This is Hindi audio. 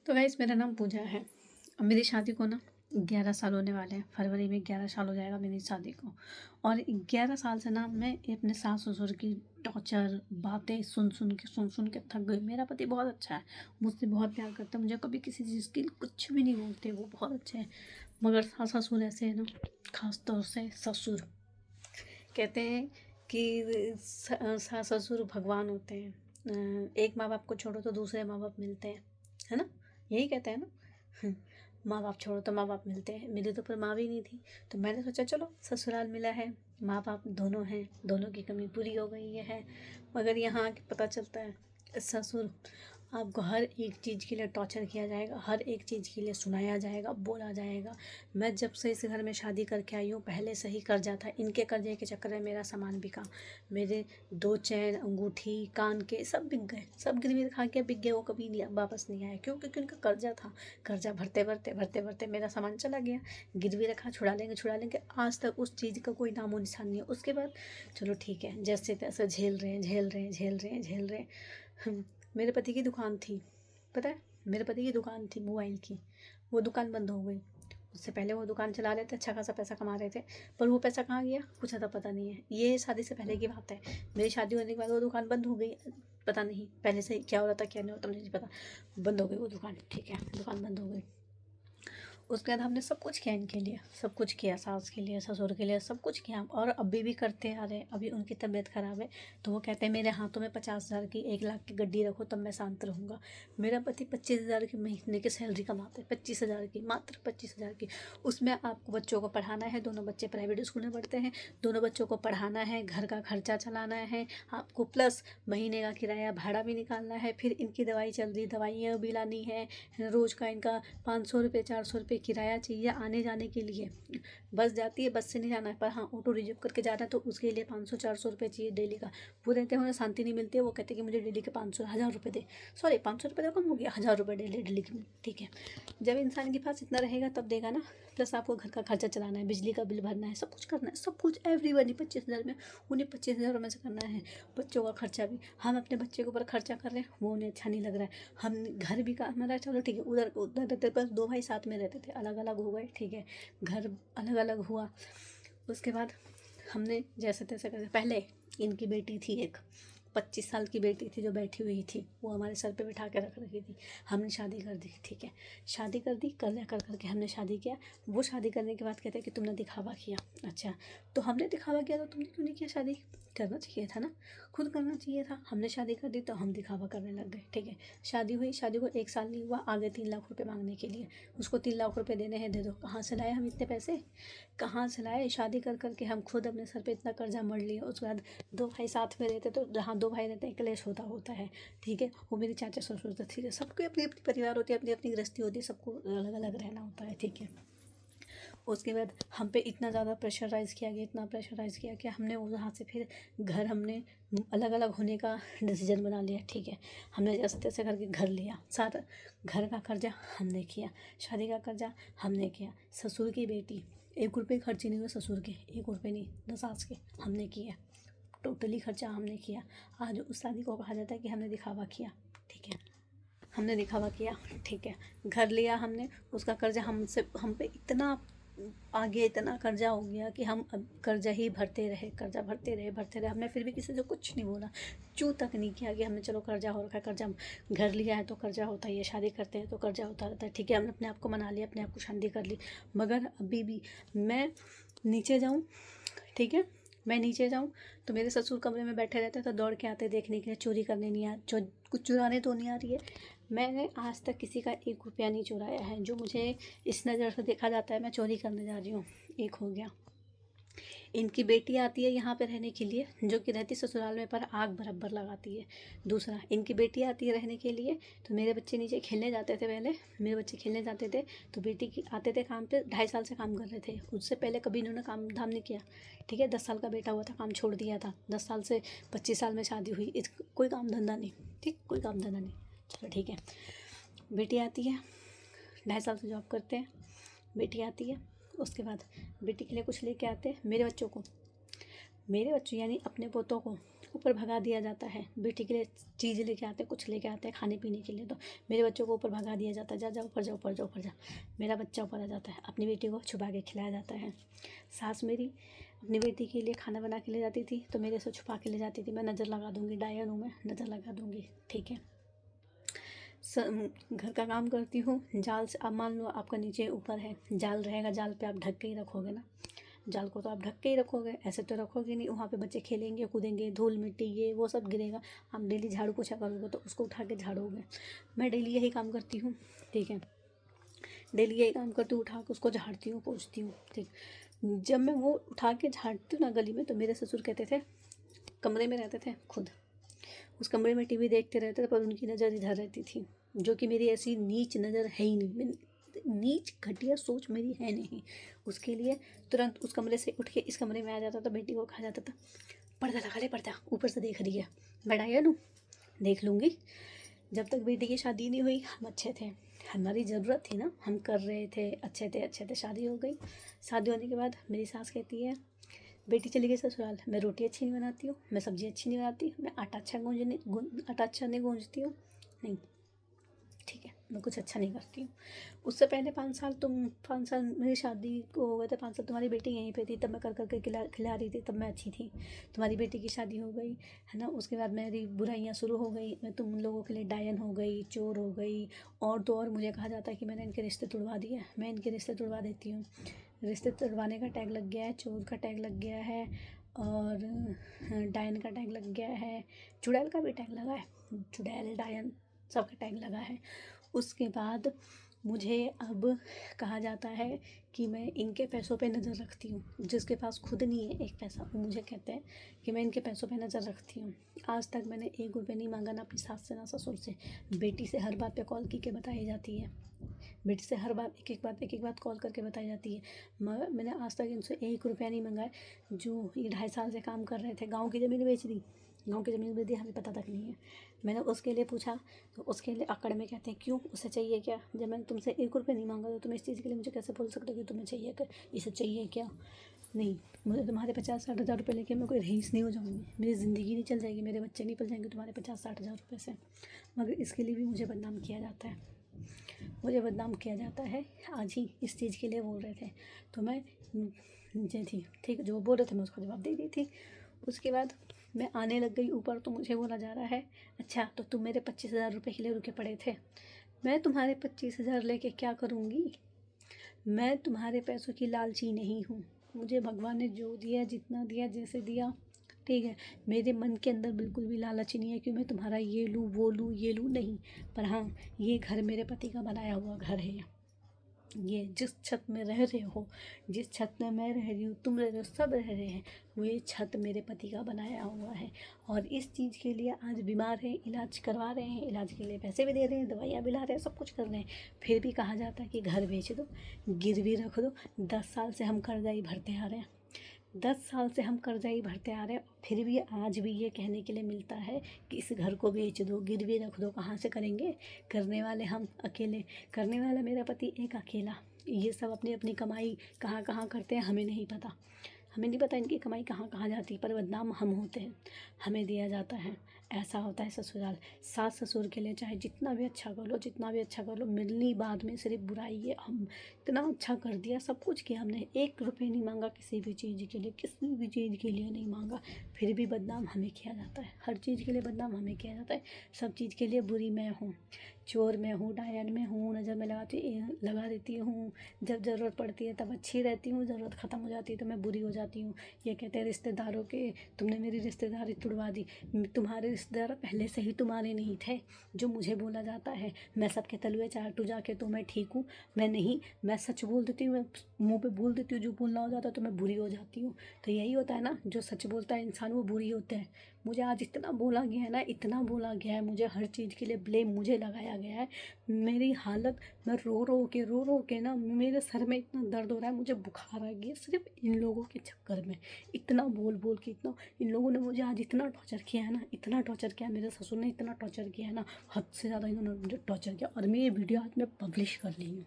तो गाइस मेरा नाम पूजा है। अब मेरी शादी को ना 11 साल होने वाले हैं। फरवरी में 11 साल हो जाएगा मेरी शादी को। और 11 साल से ना मैं अपने सास ससुर की टॉर्चर बातें सुन सुन के थक गई। मेरा पति बहुत अच्छा है, मुझसे बहुत प्यार करता है, मुझे कभी किसी चीज़ की कुछ भी नहीं बोलते, वो बहुत अच्छे हैं। मगर सास ससुर ऐसे है ना, खास तौर से ससुर कहते हैं कि सास ससुर भगवान होते हैं। एक माँ बाप को छोड़ो तो दूसरे माँ बाप मिलते हैं, है ना, यही कहते हैं ना। माँ बाप छोड़ो तो माँ बाप मिलते हैं। मेरी तो पर माँ भी नहीं थी, तो मैंने सोचा चलो ससुराल मिला है, माँ बाप दोनों हैं, दोनों की कमी पूरी हो गई है। मगर यहाँ आके पता चलता है ससुर आपको हर एक चीज़ के लिए टॉर्चर किया जाएगा, हर एक चीज़ के लिए सुनाया जाएगा, बोला जाएगा। मैं जब से इस घर में शादी करके आई हूँ, पहले से ही कर्जा था। इनके कर्जे के चक्कर में मेरा सामान बिका। मेरे 2 चैन, अंगूठी, कान के सब बिक गए, सब गिरवी रखा के बिक गए। वो कभी नहीं वापस नहीं आए, क्यों? क्योंकि उनका कर्जा था। कर्जा भरते भरते भरते भरते मेरा सामान चला गया। गिरवी रखा, छुड़ा लेंगे छुड़ा लेंगे, आज तक उस चीज़ का कोई नामो निशान नहीं है। उसके बाद चलो ठीक है, जैसे तैसे झेल रहे हैं झेल रहे हैं झेल रहे हैं झेल रहे हैं। मेरे पति की दुकान थी, पता है, मेरे पति की दुकान थी मोबाइल की। वो दुकान बंद हो गई। उससे पहले वो दुकान चला रहे थे, अच्छा खासा पैसा कमा रहे थे, पर वो पैसा कहाँ गया कुछ अता पता नहीं है। ये शादी से पहले की बात है। मेरी शादी होने के बाद वो दुकान बंद हो गई। पता नहीं पहले से क्या हो रहा था क्या नहीं होता, मुझे नहीं पता। बंद हो गई वो दुकान, ठीक है, दुकान बंद हो गई। उसके बाद हमने सब कुछ किया इनके लिए, सब कुछ किया, सास के लिए, ससुर के लिए, सब कुछ किया। और अभी भी करते आ रहे हैं। अभी उनकी तबीयत ख़राब है तो वो कहते हैं मेरे हाथों में 50,000 की 1 लाख की गड्डी रखो तब मैं शांत रहूँगा। मेरा पति 25,000 की महीने की सैलरी कमाते हैं, 25,000 की, मात्र 25,000 की। उसमें आपको बच्चों को पढ़ाना है, दोनों बच्चे प्राइवेट स्कूल में पढ़ते हैं, दोनों बच्चों को पढ़ाना है, घर का खर्चा चलाना है आपको, प्लस महीने का किराया भाड़ा भी निकालना है। फिर इनकी दवाई चल रही, दवाइयाँ भी लानी है, रोज़ का इनका 500 रुपये 400 रुपये किराया चाहिए आने जाने के लिए। बस जाती है, बस से नहीं जाना है, पर हाँ ऑटो रिजर्व करके जाना है तो उसके लिए 500-400 रुपये चाहिए डेली का। वो रहते हैं, उन्हें शांति नहीं मिलती है। वो कहते हैं कि मुझे डेली के 500 1000 रुपये दे, सॉरी 500 रुपये तो कम हो गया, 1000 रुपये डेली डेली की, ठीक है। जब इंसान के पास इतना रहेगा तब देगा ना। प्लस आपको घर का खर्चा चलाना है, बिजली का बिल भरना है, सब कुछ करना है, सब कुछ एवरीवन। 25,000 में उन्हें 25,000 में से करना है। बच्चों का खर्चा भी हम अपने बच्चे के ऊपर खर्चा कर रहे हैं, वो उन्हें अच्छा नहीं लग रहा है। हम घर भी का हमारा, चलो ठीक है, उधर उधर रहते, पर 2 भाई साथ में रहते थे, अलग अलग हो गए, ठीक है, घर अलग अलग हुआ। उसके बाद हमने जैसे तैसे करके, पहले इनकी बेटी थी एक, 25 साल की बेटी थी जो बैठी हुई थी, वो हमारे सर पे बिठा के रख रखी थी। हमने शादी कर दी, ठीक है, शादी कर दी, कर्जा कर करके हमने शादी किया। वो शादी करने के बाद कहते हैं कि तुमने दिखावा किया। अच्छा, तो हमने दिखावा किया तो तुमने क्यों नहीं किया? शादी करना चाहिए था ना, खुद करना चाहिए था। हमने शादी कर दी तो हम दिखावा करने लग गए, ठीक है। शादी हुई, शादी को 1 साल नहीं हुआ, आगे 3 लाख रुपए मांगने के लिए। उसको 3 लाख रुपए देने हैं, दे दो। कहाँ से लाए हम इतने पैसे, कहाँ से लाए? शादी कर करके हम खुद अपने सर पे इतना कर्जा मढ़ लिए। उसके बाद 2 भाई साथ में रहते, तो जहाँ 2 भाई रहते हैं क्लेश होता होता है, ठीक है। वो मेरे चाचा ससुर थे, ठीक है, सबकी अपनी अपनी परिवार होती है, अपनी अपनी गृहस्थी होती है, सबको अलग अलग रहना होता है, ठीक है। उसके बाद हम पे इतना ज़्यादा प्रेशराइज़ किया गया, इतना प्रेशराइज़ किया कि हमने वहाँ से फिर घर हमने अलग अलग होने का डिसीजन बना लिया, ठीक है। हमने जैसे तैसे करके घर लिया, सारा घर का कर्जा हमने किया, शादी का कर्जा हमने किया। ससुर की बेटी, 1 रुपये खर्चे नहीं हुए ससुर के, 1 रुपये नहीं, 10 सास के हमने किया, टोटली खर्चा हमने किया। आज उस शादी को कहा जाता है कि हमने दिखावा किया, ठीक है, हमने दिखावा किया, ठीक है। घर लिया हमने, उसका कर्जा हमसे, हम पे इतना आगे इतना कर्जा हो गया कि हम अब कर्जा ही भरते रहे, कर्जा भरते रहे भरते रहे। हमने फिर भी किसी से कुछ नहीं बोला, चू तक नहीं किया कि हमने चलो कर्जा हो रखा है, कर्जा घर लिया है तो कर्जा होता ही है, शादी करते हैं तो कर्जा होता रहता है, ठीक है। हमने अपने आप को मना लिया, अपने आप को शांति कर ली। मगर अभी भी मैं नीचे जाऊँ, ठीक है, मैं नीचे जाऊँ तो मेरे ससुर कमरे में बैठे रहते हैं, तो दौड़ के आते देखने के लिए, चोरी करने नहीं आ, कुछ चुराने तो नहीं आ रही है। मैंने आज तक किसी का 1 रुपया नहीं चुराया है। जो मुझे इस नज़र से देखा जाता है मैं चोरी करने जा रही हूँ, एक हो गया। इनकी बेटी आती है यहाँ पे रहने के लिए, जो कि रहती ससुराल में, पर आग बराबर लगाती है। दूसरा, इनकी बेटी आती है रहने के लिए, तो मेरे बच्चे नीचे खेलने जाते थे, पहले मेरे बच्चे खेलने जाते थे तो बेटी की आते थे काम पे, 2.5 साल से काम कर रहे थे, उससे पहले कभी इन्होंने काम धाम नहीं किया, ठीक है। 10 साल का बेटा हुआ था, काम छोड़ दिया था। 10 साल से 25 साल में शादी हुई, कोई काम धंधा नहीं, ठीक, कोई काम धंधा नहीं, चलो ठीक है। बेटी आती है, 2.5 साल से जॉब करते हैं, बेटी आती है। उसके बाद बेटी के लिए कुछ लेके आते हैं, मेरे बच्चों को, मेरे बच्चों यानी अपने पोतों को ऊपर भगा दिया जाता है। बेटी के लिए चीज़ लेके आते हैं, कुछ लेके आते हैं खाने पीने के लिए, तो मेरे बच्चों को ऊपर भगा दिया जाता है, जा जा ऊपर जा, ऊपर जा, ऊपर जा। मेरा बच्चा ऊपर आ जाता है, अपनी बेटी को छुपा के खिलाया जाता है। सास मेरी अपनी बेटी के लिए खाना बना के ले जाती थी, तो मेरे से छुपा के ले जाती थी, मैं नज़र लगा दूँगी, डायन हूँ मैं, नज़र लगा दूँगी, ठीक है। घर का काम करती हूँ, जाल से, अब मान लो आपका नीचे ऊपर है, जाल रहेगा, जाल पे आप ढक के ही रखोगे ना, जाल को तो आप ढक के ही रखोगे, ऐसे तो रखोगे नहीं, वहाँ पे बच्चे खेलेंगे कूदेंगे, धूल मिट्टी ये वो सब गिरेगा, आप डेली झाड़ू पोछा करोगे तो उसको उठा के झाड़ोगे। मैं डेली यही काम करती हूँ, ठीक है, डेली यही काम करती हूँ, उठा के उसको झाड़ती हूँ, पोछती हूँ, ठीक। जब मैं वो उठा के झाड़ती हूँ ना गली में, तो मेरे ससुर कहते थे, कमरे में रहते थे खुद, उस कमरे में टीवी देखते रहते थे, पर उनकी नज़र इधर रहती थी, जो कि मेरी ऐसी नीच नज़र है ही नहीं, नीच घटिया सोच मेरी है नहीं। उसके लिए तुरंत उस कमरे से उठ के इस कमरे में आ जाता था, बेटी को खा जाता था, पर्दा लगा ले, पर्दा ऊपर से देख रही है, बैठाया लूँ, देख लूँगी। जब तक बेटी की शादी नहीं हुई हम अच्छे थे, हमारी ज़रूरत थी ना, हम कर रहे थे, अच्छे थे। शादी हो गई, शादी होने के बाद मेरी सास कहती है, बेटी चली गई ससुराल, मैं रोटी अच्छी नहीं बनाती हूँ, मैं सब्ज़ी अच्छी नहीं बनाती, मैं आटा अच्छा नहीं गूँजती हूँ, नहीं, ठीक है, मैं कुछ अच्छा नहीं करती हूँ। उससे पहले 5 साल मेरी शादी को हो गए थे, 5 साल तुम्हारी बेटी यहीं पे थी, तब मैं कर के खिला रही थी, तब मैं अच्छी थी। तुम्हारी बेटी की शादी हो गई है ना, उसके बाद मेरी बुराइयाँ शुरू हो गई, मैं तुम लोगों के लिए डायन हो गई, चोर हो गई, और तो और मुझे कहा जाता है कि मैंने इनके रिश्ते तुड़वा दिए, मैं इनके रिश्ते तुड़वा देती हूँ। रिश्ते तुड़वाने का टैग लग गया है, चोर का टैग लग गया है, और डायन का टैग लग गया है, चुड़ैल का भी टैग लगा है, चुड़ैल डायन सबका टैग लगा है। उसके बाद मुझे अब कहा जाता है कि मैं इनके पैसों पे नज़र रखती हूँ, जिसके पास खुद नहीं है एक पैसा, वो मुझे कहते हैं कि मैं इनके पैसों पे नज़र रखती हूँ। आज तक मैंने 1 रुपये नहीं मांगा, ना अपनी सास से ना ससुर से। बेटी से हर बात पे कॉल की के बताई जाती है, बेटी से हर बात एक एक बात कॉल करके बताई जाती है, मगर मैंने आज तक इनसे 1 रुपया नहीं मांगा है। जो ये 2.5 साल से काम कर रहे थे, गाँव की ज़मीन बेच दी, गाँव की ज़मीन बेच दी, हमें पता तक नहीं है। मैंने उसके लिए पूछा तो उसके लिए अकड़ में कहते हैं, क्यों, उसे चाहिए क्या? जब मैंने तुमसे 1 रुपये नहीं मांगा, तो तुम इस चीज़ के लिए मुझे कैसे बोल सकते हो कि तुम्हें चाहिए क्या, इसे चाहिए क्या? नहीं, मुझे तुम्हारे 50-60 हज़ार रुपये लेके मैं कोई रईस नहीं हो जाऊँगी, मेरी ज़िंदगी नहीं चल जाएगी, मेरे बच्चे नहीं पल जाएंगे तुम्हारे 50-60 हज़ार रुपये से। मगर इसके लिए भी मुझे बदनाम किया जाता है, मुझे बदनाम किया जाता है। आज ही इस चीज़ के लिए बोल रहे थे, तो मैं नीचे थी, ठीक, जो बोल रहे थे मैं उसको जवाब दे दी थी। उसके बाद मैं आने लग गई ऊपर, तो मुझे बोला जा रहा है, अच्छा तो तुम मेरे 25,000 रुपये के लिए रुके पड़े थे। मैं तुम्हारे 25,000 लेके क्या करूँगी? मैं तुम्हारे पैसों की लालची नहीं हूँ। मुझे भगवान ने जो दिया, जितना दिया, जैसे दिया, ठीक है, मेरे मन के अंदर बिल्कुल भी लालच नहीं है कि मैं तुम्हारा ये लूँ, वो लूँ, ये लूँ, नहीं। पर हाँ, ये घर मेरे पति का बनाया हुआ घर है। ये जिस छत में रह रहे हो, जिस छत में मैं रह रही हूँ, तुम रह रहे हो, सब रह रहे हैं, वो ये छत मेरे पति का बनाया हुआ है। और इस चीज़ के लिए आज बीमार है, इलाज करवा रहे हैं, इलाज के लिए पैसे भी दे रहे हैं, दवाइयाँ भी ला रहे हैं, सब कुछ कर रहे हैं, फिर भी कहा जाता है कि घर बेच दो, गिरवी रख दो। 10 साल से हम कर्जा ही भरते आ रहे हैं, 10 साल से हम कर्जा ही भरते आ रहे हैं, फिर भी आज भी ये कहने के लिए मिलता है कि इस घर को बेच दो, गिरवी रख दो। कहाँ से करेंगे? करने वाले हम अकेले, करने वाला मेरा पति एक अकेला। ये सब अपनी अपनी कमाई कहाँ कहाँ करते हैं हमें नहीं पता, हमें नहीं पता इनकी कमाई कहाँ कहाँ जाती है, पर बदनाम हम होते हैं, हमें दिया जाता है। ऐसा होता है ससुराल। सास ससुर के लिए चाहे जितना भी अच्छा कर लो, जितना भी अच्छा कर लो, मिलनी बाद में सिर्फ बुराई है। हम इतना अच्छा कर दिया, सब कुछ किया हमने, 1 रुपये नहीं मांगा किसी भी चीज़ के लिए, किसी भी चीज़ के लिए नहीं मांगा, फिर भी बदनाम हमें किया जाता है। हर चीज़ के लिए बदनाम हमें किया जाता है, सब चीज़ के लिए बुरी मैं हूँ, चोर मैं हूँ, डायन में हूँ, नज़र में लगा देती हूँ, जब ज़रूरत पड़ती है तब अच्छी रहती हूँ, ज़रूरत ख़त्म हो जाती है तो मैं बुरी हो जाती हूँ। ये कहते हैं रिश्तेदारों के, तुमने मेरी रिश्तेदारी तुड़वा दी। तुम्हारे रिश्तेदार पहले से ही तुम्हारे नहीं थे, जो मुझे बोला जाता है। मैं सबके तलवे चाटू जाके, तो मैं ठीक हूँ? मैं नहीं, मैं सच बोल देती हूँ, मैं मुँह पे बोल देती हूँ, जो बोलना हो जाता है तो मैं बुरी हो जाती हूँ। तो यही होता है ना, जो सच बोलता है इंसान वो बुरी होते हैं। मुझे आज इतना बोला गया है ना, इतना बोला गया है, मुझे हर चीज़ के लिए ब्लेम मुझे लगाया गया है। मेरी हालत, मैं रो के ना, मेरे सर में इतना दर्द हो रहा है, मुझे बुखार आ गया सिर्फ इन लोगों के चक्कर में। इतना बोल बोल के, इतना इन लोगों ने मुझे आज इतना टॉर्चर किया है ना, इतना टॉर्चर किया है, मेरे ससुर ने इतना टॉर्चर किया है ना, हद से ज़्यादा इन्होंने मुझे टॉर्चर किया। और मैं ये वीडियो आज मैं पब्लिश कर ली हूँ।